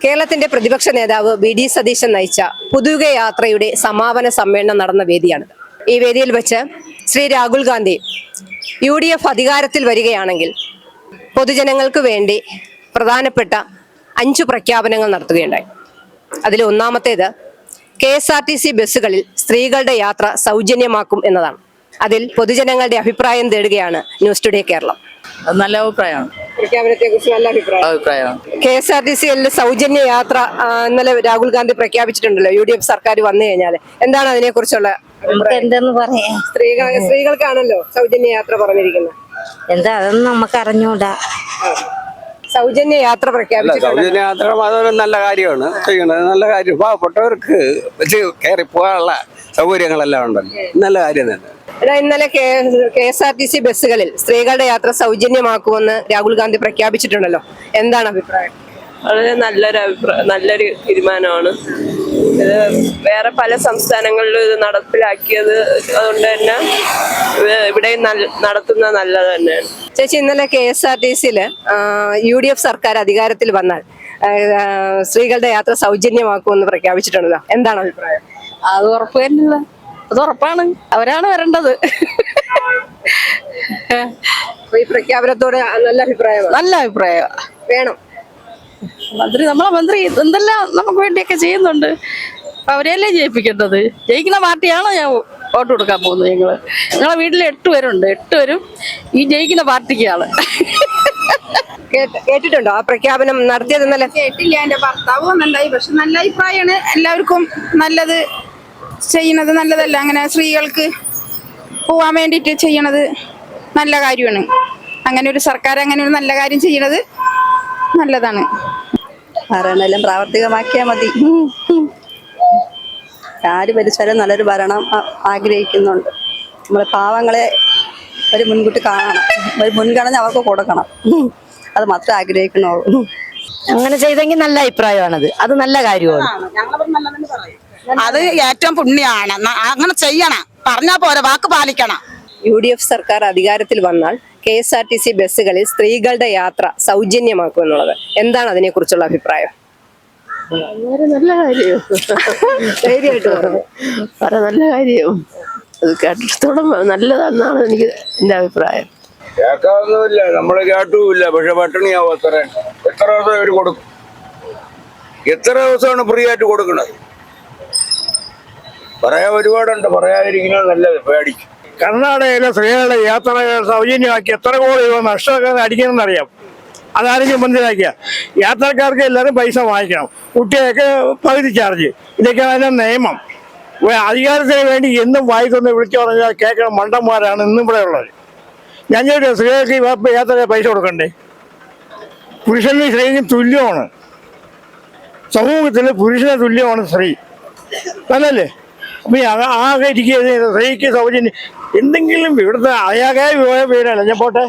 കേരളത്തിന്റെ പ്രതിപക്ഷ നേതാവ് വി.ഡി. സതീശൻ നയിച്ച പുതുയുഗ യാത്രയുടെ സമാപന സമ്മേളനം നടന്ന വേദിയാണ്. ഈ വേദിയിൽ വെച്ച് ശ്രീ രാഹുൽ ഗാന്ധി UDF അധികാരത്തിൽ വരികയാണെങ്കിൽ പൊതുജനങ്ങൾക്ക് വേണ്ടി പ്രധാനപ്പെട്ട 5 പ്രഖ്യാപനങ്ങൾ നടത്തുകയുണ്ടായി. അതിൽ ഒന്നാമത്തേത് KSRTC ബസ്സുകളിൽ സ്ത്രീകളുടെ യാത്ര സൗജന്യമാക്കും എന്നതാണ്. അതിൽ പൊതുജനങ്ങളുടെ അഭിപ്രായം തേടുകയാണ് ന്യൂസ് ടുഡേ കേരളം. നല്ല അഭിപ്രായമാണ്. പ്രഖ്യാപനത്തെ കുറിച്ച് നല്ല അഭിപ്രായം. KSRTC സൗജന്യ യാത്ര ഇന്നലെ രാഹുൽ ഗാന്ധി പ്രഖ്യാപിച്ചിട്ടുണ്ടല്ലോ. UDF സർക്കാർ വന്നു കഴിഞ്ഞാൽ എന്താണ് അതിനെ കുറിച്ചുള്ള എന്തെന്ന് പറയാ? സ്ത്രീകൾക്കാണല്ലോ സൗജന്യ യാത്ര പറഞ്ഞിരിക്കുന്നത്. എന്താ അതൊന്നും നമുക്ക് അറിഞ്ഞൂടാ. സൗജന്യ യാത്ര പ്രഖ്യാപിച്ചിട്ടുണ്ട്. സൗജന്യ യാത്ര അതൊരു നല്ല കാര്യമാണ് ചെയ്യണത്. നല്ല കാര്യം. പാവപ്പെട്ടവർക്ക് കയറി പോകാനുള്ള സൗകര്യങ്ങളെല്ലാം ഉണ്ടല്ലോ. നല്ല കാര്യം തന്നെ. ഇന്നലെ KSRTC ബസ്സുകളിൽ സ്ത്രീകളുടെ യാത്ര സൗജന്യമാക്കുമെന്ന് രാഹുൽ ഗാന്ധി പ്രഖ്യാപിച്ചിട്ടുണ്ടല്ലോ. എന്താണ് അഭിപ്രായം? വളരെ നല്ലൊരു തീരുമാനമാണ്. ഇത് വേറെ പല സംസ്ഥാനങ്ങളിലും ഇത് നടപ്പിലാക്കിയത് അതുകൊണ്ട് തന്നെ ഇവിടെ നടത്തുന്നത് നല്ലത് തന്നെയാണ്. ചേച്ചി, ഇന്നലെ KSRTC UDF സർക്കാർ അധികാരത്തിൽ വന്നാൽ സ്ത്രീകളുടെ യാത്ര സൗജന്യമാക്കുമെന്ന് പ്രഖ്യാപിച്ചിട്ടുണ്ടല്ലോ. എന്താണ് അഭിപ്രായം? അത് ഉറപ്പ് തന്നെയല്ല, അത് ഉറപ്പാണ്. അവരാണ് വരേണ്ടത്. ഈ പ്രഖ്യാപനത്തോട് നല്ല അഭിപ്രായമാണ്. നല്ല അഭിപ്രായം വേണം. നമ്മളെ മന്ത്രി എന്തെല്ലാം നമുക്ക് വേണ്ടിയൊക്കെ ചെയ്യുന്നുണ്ട്. അവരെയല്ലേ ജയിപ്പിക്കേണ്ടത്. ജയിക്കുന്ന പാർട്ടിയാണോ ഞാൻ വോട്ട് കൊടുക്കാൻ പോകുന്നത്. ഞങ്ങളെ വീട്ടിൽ 8 പേരുണ്ട്. 8 പേരും ഈ ജയിക്കുന്ന പാർട്ടിക്കാണ്. കേട്ടിട്ടുണ്ടോ ആ പ്രഖ്യാപനം നടത്തിയത്? ഇന്നലെ കേട്ടില്ല. എന്റെ ഭർത്താവ് വന്നിട്ടുണ്ടായി. പക്ഷെ നല്ല അഭിപ്രായമാണ്. എല്ലാവർക്കും നല്ലത് ചെയ്യണത് നല്ലതല്ല. അങ്ങനെ സ്ത്രീകൾക്ക് പോവാൻ വേണ്ടിയിട്ട് ചെയ്യണത് നല്ല കാര്യമാണ്. അങ്ങനെ ഒരു സർക്കാർ അങ്ങനെ ഒരു നല്ല കാര്യം ചെയ്യണത് നല്ലതാണ്. ഭരണമെല്ലാം പ്രാവർത്തികമാക്കിയാൽ മതി. ആര് ഭരിച്ചാലും നല്ലൊരു ഭരണം ആഗ്രഹിക്കുന്നുണ്ട്. നമ്മളെ പാവങ്ങളെ ഒരു മുൻകൂട്ടി കാണണം, ഒരു മുൻഗണന അവർക്ക് കൊടുക്കണം. അത് മാത്രമേ ആഗ്രഹിക്കുന്നുള്ളൂ. അങ്ങനെ ചെയ്തെങ്കിൽ നല്ല അഭിപ്രായമാണത്. അത് നല്ല കാര്യമാണ്. അത് ഏറ്റവും പുണ്യമാണ്. അങ്ങനെ ചെയ്യണം. പറഞ്ഞാ പോരെ, വാക്ക് പാലിക്കണം. UDF സർക്കാർ അധികാരത്തിൽ വന്നാൽ KSRTC ബസ്സുകളിൽ സ്ത്രീകളുടെ യാത്ര സൗജന്യമാക്കും എന്നുള്ളത് എന്താണ് അതിനെ കുറിച്ചുള്ള അഭിപ്രായം? നല്ല കാര്യം. ധൈര്യമായിട്ട് പറഞ്ഞു. നല്ല കാര്യം. അത് കേട്ടിടത്തോളം നല്ലതെന്നാണ് എന്റെ അഭിപ്രായം. കേൾക്കാവുന്നില്ല, നമ്മള് കേട്ടുമില്ല. പക്ഷെ പട്ടിണിയാവും. എത്ര ദിവസം അവര് കൊടുക്കും? എത്ര ദിവസമാണ് ഫ്രീ ആയിട്ട് കൊടുക്കണത്? പറയാൻ ഒരുപാടുണ്ട്. പറയാതിരിക്കുന്നത് നല്ലത്. പേടിക്കും. കർണാടകയിലെ സ്ത്രീകളുടെ യാത്രകൾ സൗജന്യമാക്കി എത്ര കോടി രൂപ നഷ്ടമൊക്കെ അടിക്കണമെന്നറിയാം. അതാരെങ്കിലും മനസ്സിലാക്കിയ യാത്രക്കാർക്ക് എല്ലാവരും പൈസ വാങ്ങിക്കണം. കുട്ടികൾക്ക് പകുതി ചാർജ്. ഇതൊക്കെയാണ് അതിൻ്റെ നിയമം. അധികാരത്തിന് വേണ്ടി എന്നും വായിക്കൊന്ന് വിളിച്ചു പറഞ്ഞാൽ കേൾക്കണം മണ്ടന്മാരാണ് ഇന്നും ഇവിടെ ഉള്ളത്. ഞാൻ ചോദിച്ചു, സ്ത്രീകൾക്ക് യാത്ര പൈസ കൊടുക്കണ്ടേ? പുരുഷനും സ്ത്രീക്കും തുല്യമാണ്. സമൂഹത്തിൽ പുരുഷന് തുല്യമാണ് സ്ത്രീ. നല്ലല്ലേ? അപ്പൊ ആകെ ഇരിക്കുക സ്ത്രീക്ക് സൗജന്യം എന്തെങ്കിലും ഇവിടുത്തെ അയാകായ പേരല്ല. ഞാൻ പോട്ടെ.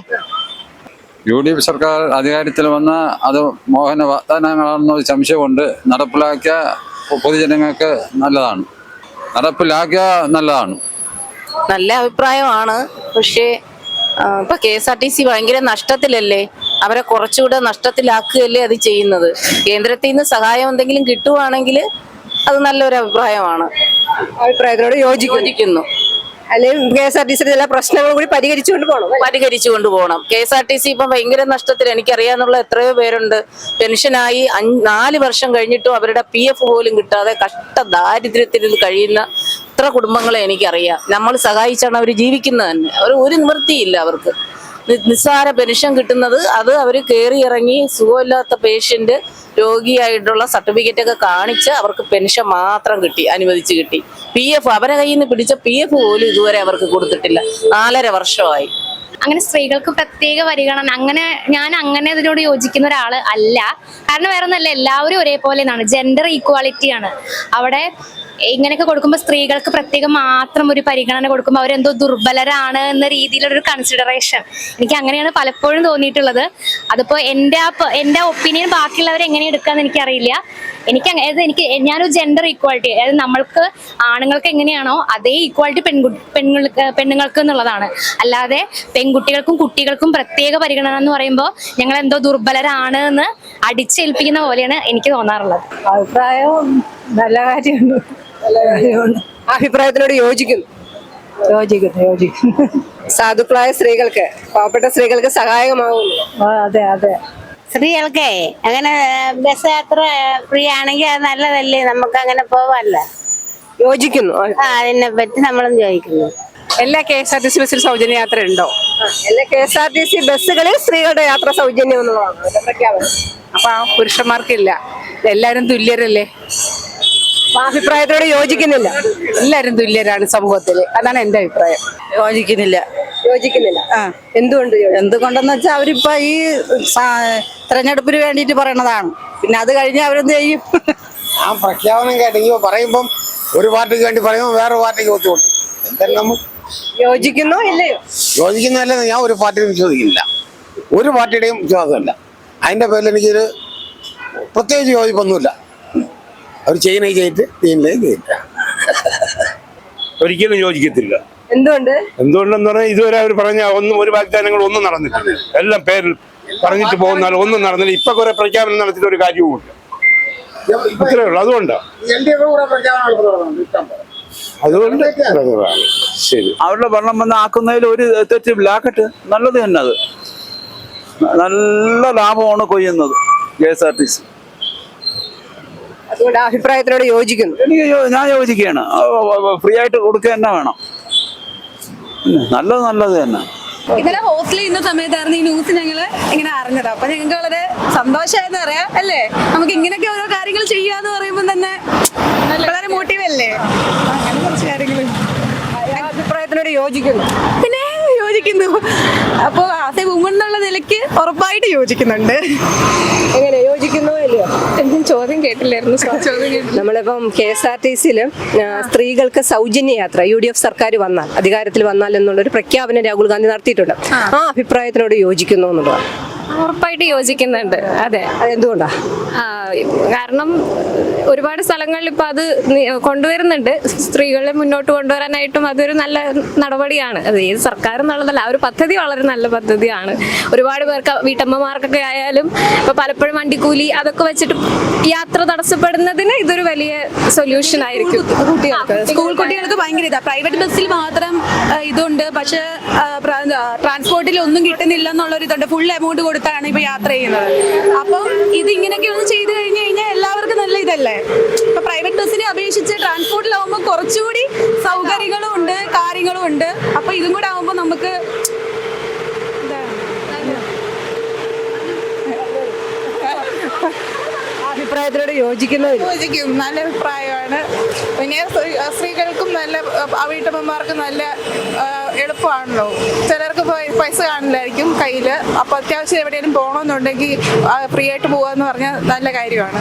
UDF സർക്കാർ അധികാരത്തിൽ വന്ന അത് മോഹന വാഗ്ദാനങ്ങളാണെന്നൊരു സംശയമുണ്ട്. നടപ്പിലാക്കിയ പൊതുജനങ്ങൾക്ക് നല്ലതാണ്. നടപ്പിലാക്കിയ നല്ലതാണ്. നല്ല അഭിപ്രായമാണ്. പക്ഷേ ഇപ്പൊ KSRTC ഭയങ്കര നഷ്ടത്തിലല്ലേ. അവരെ കുറച്ചുകൂടെ നഷ്ടത്തിലാക്കുകയല്ലേ അത് ചെയ്യുന്നത്. കേന്ദ്രത്തിൽ നിന്ന് സഹായം എന്തെങ്കിലും കിട്ടുവാണെങ്കിൽ അത് നല്ലൊരു അഭിപ്രായമാണ്. അഭിപ്രായത്തോട് യോജിക്കുന്നു. അല്ലെങ്കിൽ KSRTC ചില പ്രശ്നങ്ങൾ കൂടി പരിഹരിച്ചുകൊണ്ട് പോകണം. KSRTC ഇപ്പം ഭയങ്കര നഷ്ടത്തിൽ. എനിക്കറിയാന്നുള്ള എത്രയോ പേരുണ്ട്. പെൻഷനായി 4 വർഷം കഴിഞ്ഞിട്ടും അവരുടെ PF പോലും കിട്ടാതെ ദാരിദ്ര്യത്തിൽ കഴിയുന്ന എത്ര കുടുംബങ്ങളെ എനിക്കറിയാം. നമ്മൾ സഹായിച്ചാണ് അവർ ജീവിക്കുന്നത് തന്നെ. ഒരു നിവൃത്തിയില്ല അവർക്ക്. നിസ്സാര പെൻഷൻ കിട്ടുന്നത് അത് അവർ കയറി ഇറങ്ങി സുഖമില്ലാത്ത പേഷ്യന്റ് രോഗിയായിട്ടുള്ള സർട്ടിഫിക്കറ്റ് ഒക്കെ കാണിച്ച് അവർക്ക് പെൻഷൻ മാത്രം അനുവദിച്ച് കിട്ടി. PF അവരെ കയ്യിൽ നിന്ന് പിടിച്ച PF പോലും ഇതുവരെ അവർക്ക് കൊടുത്തിട്ടില്ല. 4.5 വർഷമായി. അങ്ങനെ സ്ത്രീകൾക്ക് പ്രത്യേക പരിഗണന ഞാൻ ഇതിനോട് യോജിക്കുന്ന ഒരാൾ അല്ല. കാരണം വേറെ ഒന്നല്ല, എല്ലാവരും ഒരേപോലെ എന്നാണ്. ജെൻഡർ ഈക്വാലിറ്റി ആണ് അവിടെ. ഇങ്ങനെയൊക്കെ കൊടുക്കുമ്പോൾ സ്ത്രീകൾക്ക് പ്രത്യേകം മാത്രം ഒരു പരിഗണന കൊടുക്കുമ്പോൾ അവരെന്തോ ദുർബലരാണ് എന്ന രീതിയിലൊരു കൺസിഡറേഷൻ എനിക്ക് അങ്ങനെയാണ് പലപ്പോഴും തോന്നിയിട്ടുള്ളത്. അതിപ്പോ എന്റെ ഒപ്പീനിയൻ ബാക്കിയുള്ളവർ എങ്ങനെ എടുക്കാന്ന് എനിക്കറിയില്ല. ഞാനൊരു ജെൻഡർ ഈക്വാലിറ്റി, അതായത് നമ്മൾക്ക് ആണുങ്ങൾക്ക് എങ്ങനെയാണോ അതേ ഈക്വാലിറ്റി പെണ്ണുങ്ങൾക്ക് എന്നുള്ളതാണ്. അല്ലാതെ പെൺകുട്ടികൾക്കും കുട്ടികൾക്കും പ്രത്യേക പരിഗണന എന്ന് പറയുമ്പോൾ ഞങ്ങൾ എന്തോ ദുർബലരാണ് എന്ന് അടിച്ചേൽപ്പിക്കുന്ന പോലെയാണ് എനിക്ക് തോന്നാറുള്ളത്. അഭിപ്രായം നല്ല കാര്യമാണ്. അഭിപ്രായത്തിനോട് യോജിക്കുന്നു. യോജിക്കുന്നു. സാധുക്കളായ സ്ത്രീകൾക്ക്, പാവപ്പെട്ട സ്ത്രീകൾക്ക് സഹായകമാകുന്നു. അതെ. സ്ത്രീകൾക്ക് അങ്ങനെ ബസ് യാത്ര ഫ്രീ ആണെങ്കിൽ അത് നല്ലതല്ലേ, നമുക്ക് അങ്ങനെ പോവാല്ലോ. യോജിക്കുന്നു. അതിനെ പറ്റി നമ്മളും ചോദിക്കുന്നു. എല്ലാ KSRTC ബസ്സിൽ സൗജന്യ യാത്ര ഉണ്ടോ? എല്ലാ KSRTC ബസ്സുകളിൽ സ്ത്രീകളുടെ യാത്ര സൗജന്യം എന്നുള്ളതാണ് അതിന്റെ പ്രഖ്യാപനം. അപ്പൊ പുരുഷന്മാർക്കില്ല, എല്ലാരും തുല്യരല്ലേ? അഭിപ്രായത്തോട് യോജിക്കുന്നില്ല. എല്ലാരും തുല്യരാണ് സമൂഹത്തില്, അതാണ് എന്റെ അഭിപ്രായം. യോജിക്കുന്നില്ല. എന്തുകൊണ്ടെന്ന് വെച്ചാൽ അവരിപ്പോ ഈ തെരഞ്ഞെടുപ്പിന് വേണ്ടിയിട്ട് പറയണതാണ്. പിന്നെ അത് കഴിഞ്ഞ് അവരെന്ത് ചെയ്യും? ആ പ്രഖ്യാപനം കേട്ടെങ്കിൽ പറയുമ്പം ഒരു പാർട്ടിക്ക് വേണ്ടി പറയുമ്പോൾ വേറെ പാർട്ടിക്ക് ഒത്തുകൊണ്ട് എന്തായാലും നമ്മൾ യോജിക്കുന്നോ ഇല്ലയോ? യോജിക്കുന്നതല്ലെന്ന് ഞാൻ ഒരു പാർട്ടിയും വിശ്വസിക്കുന്നില്ല, ഒരു പാർട്ടിയുടെയും വിശ്വാസമല്ല. അതിന്റെ പേരിൽ എനിക്കൊരു പ്രത്യേകിച്ച് യോജിപ്പൊന്നുമില്ല. അവർ ചെയ്യണേ ചെയ്തിട്ട് ഒരിക്കലും യോജിക്കത്തില്ല. എന്തുകൊണ്ടെന്ന് പറഞ്ഞാൽ ഇതുവരെ അവർ പറഞ്ഞ ഒരു വാഗ്ദാനങ്ങൾ ഒന്നും നടന്നിട്ടില്ല. എല്ലാം പേരിൽ പറഞ്ഞിട്ട് പോകുന്നാൽ ഒന്നും നടന്നില്ല. ഇപ്പൊ കുറെ പ്രഖ്യാപനം നടത്തിയിട്ട് ഒരു കാര്യവുമില്ല. അത്രേ ഉള്ളൂ. അതുകൊണ്ട് ശരി, അവരുടെ ഭരണം വന്ന് ആക്കുന്നതിൽ ഒരു തെറ്റില്ലാക്കട്ടെ, നല്ലത് തന്നെ. അത് നല്ല ലാഭമാണ് കൊയ്യുന്നത് KSRTC. അതുകൊണ്ട് അഭിപ്രായത്തിനോട് യോജിക്കുന്നു. ഞാൻ യോജിക്കുകയാണ്. ഫ്രീ ആയിട്ട് കൊടുക്കുക തന്നെ വേണം. നല്ലത് തന്നെ. ഇന്നലെ ഹോസ്റ്റലിൽ ഇന്ന സമയത്തായിരുന്നു ഈ ന്യൂസ് ഞങ്ങള് ഇങ്ങനെ അറിഞ്ഞത്. അപ്പൊ ഞങ്ങൾക്ക് വളരെ സന്തോഷമായെന്ന് പറയാം അല്ലേ. നമുക്ക് ഇങ്ങനെയൊക്കെ ഓരോ കാര്യങ്ങൾ ചെയ്യാന്ന് പറയുമ്പോൾ തന്നെ വളരെ മോട്ടീവ് അല്ലേ. അങ്ങനെ കുറച്ച് കാര്യങ്ങൾ അഭിപ്രായത്തിനോട് യോജിക്കുന്നു. പിന്നെ യോജിക്കുന്നു. അപ്പൊ ആസ് എ വുമൺ എന്നുള്ള നിലയ്ക്ക് ഉറപ്പായിട്ട് യോജിക്കുന്നുണ്ട്. എങ്ങനെ യോജിക്കുന്നോ ഇല്ലയോ? എന്തും ചോദ്യം കേട്ടില്ലായിരുന്നു. നമ്മളിപ്പം KSRTCയിൽ സ്ത്രീകൾക്ക് സൗജന്യ യാത്ര UDF സർക്കാർ വന്നാൽ, അധികാരത്തിൽ വന്നാൽ എന്നുള്ളൊരു പ്രഖ്യാപനം രാഹുൽ ഗാന്ധി നടത്തിയിട്ടുണ്ട്. ആ അഭിപ്രായത്തിനോട് യോജിക്കുന്നു എന്നുള്ളതാണ്. ഉറപ്പായിട്ട് യോജിക്കുന്നുണ്ട്. അതെ. അതെന്തുകൊണ്ടാ? കാരണം ഒരുപാട് സ്ഥലങ്ങളിൽ ഇപ്പൊ അത് കൊണ്ടുവരുന്നുണ്ട്. സ്ത്രീകളെ മുന്നോട്ട് കൊണ്ടുവരാനായിട്ടും അതൊരു നല്ല നടപടിയാണ്. അത് ഏത് സർക്കാർ എന്നുള്ളതല്ല, ആ ഒരു പദ്ധതി വളരെ നല്ല പദ്ധതിയാണ്. ഒരുപാട് പേർക്ക്, വീട്ടമ്മമാർക്കൊക്കെ ആയാലും ഇപ്പൊ പലപ്പോഴും വണ്ടിക്കൂലി അതൊക്കെ വെച്ചിട്ട് യാത്ര തടസ്സപ്പെടുന്നതിന് ഇതൊരു വലിയ സൊല്യൂഷൻ ആയിരിക്കും. സ്കൂൾ കുട്ടികൾക്ക് ഭയങ്കര പ്രൈവറ്റ് ബസ്സിൽ മാത്രം ഇതുണ്ട്, പക്ഷെ ട്രാൻസ്പോർട്ടിൽ ഒന്നും കിട്ടുന്നില്ല എന്നുള്ളൊരു ഇതുണ്ട്. ഫുൾ എമൗണ്ട് കൊടുത്താണ് ഇപ്പൊ യാത്ര ചെയ്യുന്നത്. അപ്പം ഇത് ഇങ്ങനെയൊക്കെ ഒന്ന് ചെയ്ത് കഴിഞ്ഞു കഴിഞ്ഞാൽ എല്ലാവർക്കും നല്ല ഇതല്ലേ. ഇപ്പൊ പ്രൈവറ്റ് ബസ്സിനെ അപേക്ഷിച്ച് ട്രാൻസ്പോർട്ടിലാവുമ്പോൾ കുറച്ചുകൂടി സൗകര്യങ്ങളും ഉണ്ട്, കാര്യങ്ങളും ഉണ്ട്. അപ്പൊ ഇതും കൂടെ ആവുമ്പോൾ നമുക്ക് അഭിപ്രായത്തിനോട് യോജിക്കും. നല്ല അഭിപ്രായമാണ്. പിന്നെ സ്ത്രീകൾക്കും നല്ല, വീട്ടമ്മമാർക്കും നല്ല എളുപ്പമാണല്ലോ. ചിലർക്ക് പൈസ കാണില്ലായിരിക്കും കയ്യിൽ. അപ്പൊ അത്യാവശ്യം എവിടെയെങ്കിലും പോകണമെന്നുണ്ടെങ്കിൽ ഫ്രീ ആയിട്ട് പോകാന്ന് പറഞ്ഞാൽ നല്ല കാര്യമാണ്.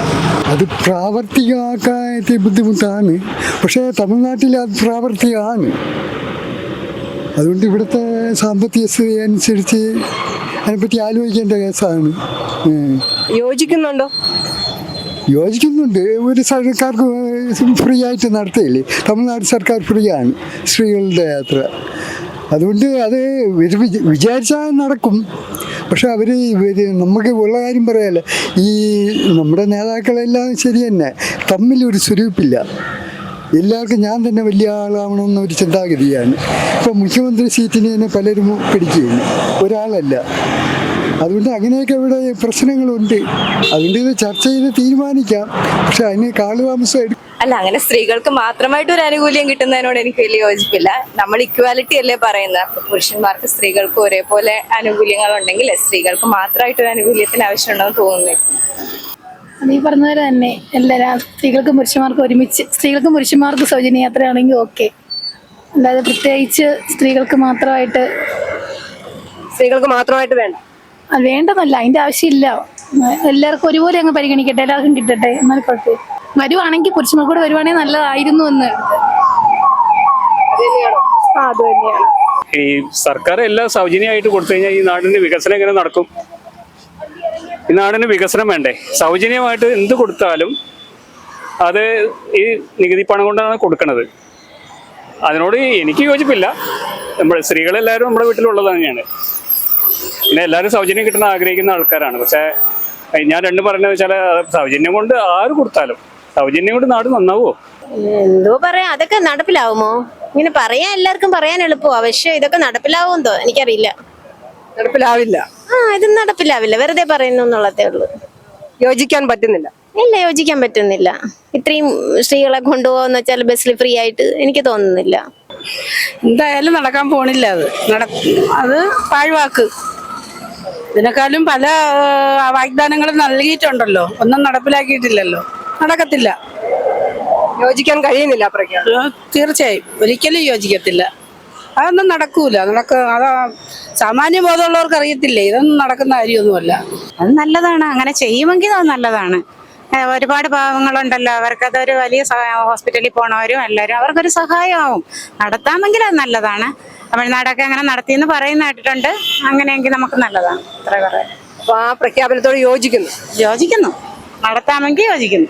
അത് പ്രാവർത്തികമാക്കാൻ ബുദ്ധിമുട്ടാണ്, പക്ഷേ തമിഴ്നാട്ടിൽ അത് പ്രാവർത്തികമാണ്. അതുകൊണ്ട് ഇവിടുത്തെ സാമ്പത്തിക സ്ഥിതി അനുസരിച്ച് അതിനെപ്പറ്റി ആലോചിക്കേണ്ട കേസാണ്. യോജിക്കുന്നുണ്ടോ? യോജിക്കുന്നുണ്ട്. ഒരു സർക്കാർക്ക് ഫ്രീ ആയിട്ട് നടത്തിയില്ലേ, തമിഴ്നാട് സർക്കാർ ഫ്രീ ആണ് സ്ത്രീകളുടെ യാത്ര. അതുകൊണ്ട് അത് വിചാരിച്ചാൽ നടക്കും. പക്ഷെ നമുക്ക് ഉള്ള കാര്യം പറയാമല്ലോ, ഈ നമ്മുടെ നേതാക്കളെല്ലാം ശരി തന്നെ, തമ്മിലൊരു സ്വരൂപ്പില്ല. എല്ലാവർക്കും ഞാൻ തന്നെ വലിയ ആളാവണമെന്നൊരു ചിന്താഗതിയാണ്. ഇപ്പോൾ മുഖ്യമന്ത്രി സീറ്റിന് തന്നെ പലരും പിടിക്കുകയാണ്, ഒരാളല്ല. അതുകൊണ്ട് അങ്ങനെയൊക്കെ ഇവിടെ പ്രശ്നങ്ങളുണ്ട്. അതുകൊണ്ട് ഇത് ചർച്ച ചെയ്ത് തീരുമാനിക്കാം, പക്ഷെ അതിന് കാലതാമസം എടുക്കും. അല്ല, അങ്ങനെ സ്ത്രീകൾക്ക് മാത്രമായിട്ട് ഒരു ആനുകൂല്യം കിട്ടുന്നതിനോട് എനിക്ക് വലിയ യോജിപ്പില്ല. നമ്മൾ ഇക്വാലിറ്റി അല്ലേ പറയുന്നത്. അപ്പൊ പുരുഷന്മാർക്ക് സ്ത്രീകൾക്ക് ഒരേപോലെ ആനുകൂല്യങ്ങൾ ഉണ്ടെങ്കിൽ സ്ത്രീകൾക്ക് മാത്രമായിട്ട് ഒരു ആനുകൂല്യത്തിന് ആവശ്യമുണ്ടെന്ന് തോന്നുന്നു. നീ പറഞ്ഞതുപോലെ തന്നെ എല്ലാവരും സ്ത്രീകൾക്കും പുരുഷന്മാർക്കും ഒരുമിച്ച്, സ്ത്രീകൾക്കും പുരുഷന്മാർക്കും സൗജന്യ യാത്രയാണെങ്കിൽ ഓക്കെ. അല്ലാതെ പ്രത്യേകിച്ച് സ്ത്രീകൾക്ക് മാത്രമായിട്ട് വേണ്ട, വേണ്ടതല്ല, അതിന്റെ ആവശ്യമില്ല. എല്ലാവർക്കും ഒരുപോലെ അങ്ങ് പരിഗണിക്കട്ടെ, എല്ലാവർക്കും കിട്ടട്ടെ, എന്നാൽ കുഴപ്പമില്ല. വരുവാണെങ്കിൽ പുരുഷന്മാർ കൂടെ വരുവാണെങ്കിൽ നല്ലതായിരുന്നു എന്ന് അത് തന്നെയാണ്. ഈ സർക്കാർ എല്ലാം സൗജന്യമായിട്ട് കൊടുത്തു കഴിഞ്ഞാൽ ഈ നാടിന്റെ വികസനം എങ്ങനെ നടക്കും? ഈ നാടിന് വികസനം വേണ്ടേ? സൗജന്യമായിട്ട് എന്ത് കൊടുത്താലും അത് ഈ നികുതി പണം കൊണ്ടാണ് കൊടുക്കുന്നത്. അതിനോട് എനിക്ക് യോജിപ്പില്ല. സ്ത്രീകളെല്ലാവരും നമ്മുടെ വീട്ടിലുള്ളത് തന്നെയാണ്. പിന്നെ എല്ലാവരും സൗജന്യം കിട്ടണം ആഗ്രഹിക്കുന്ന ആൾക്കാരാണ്. പക്ഷേ ഞാൻ രണ്ടും പറഞ്ഞതെന്ന് വെച്ചാൽ സൗജന്യം കൊണ്ട് ആര് കൊടുത്താലും സൗജന്യം കൊണ്ട് നാട് നന്നാവോ? എന്തോ പറയാ, അതൊക്കെ നടപ്പിലാവുമോ? ഇങ്ങനെ പറയാൻ എല്ലാവർക്കും പറയാൻ എളുപ്പമാ, പക്ഷെ ഇതൊക്കെ നടപ്പിലാവുമെന്തോ എനിക്കറിയില്ല. നടപ്പിലാവില്ല. ഇത് നടപ്പിലാവില്ല, വെറുതെ പറയുന്നു എന്നുള്ളതേ ഉള്ളൂ. യോജിക്കാൻ പറ്റുന്നില്ല. ഇല്ല, യോജിക്കാൻ പറ്റുന്നില്ല. ഇത്രയും സ്ത്രീകളെ കൊണ്ടുപോകാന്ന് വെച്ചാൽ ബസ്സിൽ ഫ്രീ ആയിട്ട് എനിക്ക് തോന്നുന്നില്ല. എന്തായാലും നടക്കാൻ പോണില്ല. അത് പാഴ്വാക്ക്. ഇതിനേക്കാളും പല വാഗ്ദാനങ്ങളും നൽകിയിട്ടുണ്ടല്ലോ, ഒന്നും നടപ്പിലാക്കിയിട്ടില്ലല്ലോ. നടക്കത്തില്ല. യോജിക്കാൻ കഴിയുന്നില്ല പ്രഖ്യാപനം. തീർച്ചയായും ഒരിക്കലും യോജിക്കത്തില്ല. അതൊന്നും നടക്കൂല. അതാ സാമാന്യ ബോധമുള്ളവർക്ക് അറിയത്തില്ലേ, ഇതൊന്നും നടക്കുന്ന കാര്യമൊന്നുമല്ല. അത് നല്ലതാണ്, അങ്ങനെ ചെയ്യുമെങ്കിൽ അത് നല്ലതാണ്. ഒരുപാട് പാവങ്ങളുണ്ടല്ലോ, അവർക്കതൊരു വലിയ ഹോസ്പിറ്റലിൽ പോണവരും എല്ലാവരും അവർക്കൊരു സഹായമാവും. നടത്താമെങ്കിൽ അത് നല്ലതാണ്. തമിഴ്നാടൊക്കെ അങ്ങനെ നടത്തിയെന്ന് പറയുന്ന കേട്ടിട്ടുണ്ട്. അങ്ങനെയെങ്കിൽ നമുക്ക് നല്ലതാണ്. അത്ര പറയാം. അപ്പൊ ആ പ്രഖ്യാപനത്തോട് യോജിക്കുന്നു. നടത്താമെങ്കിൽ യോജിക്കുന്നു.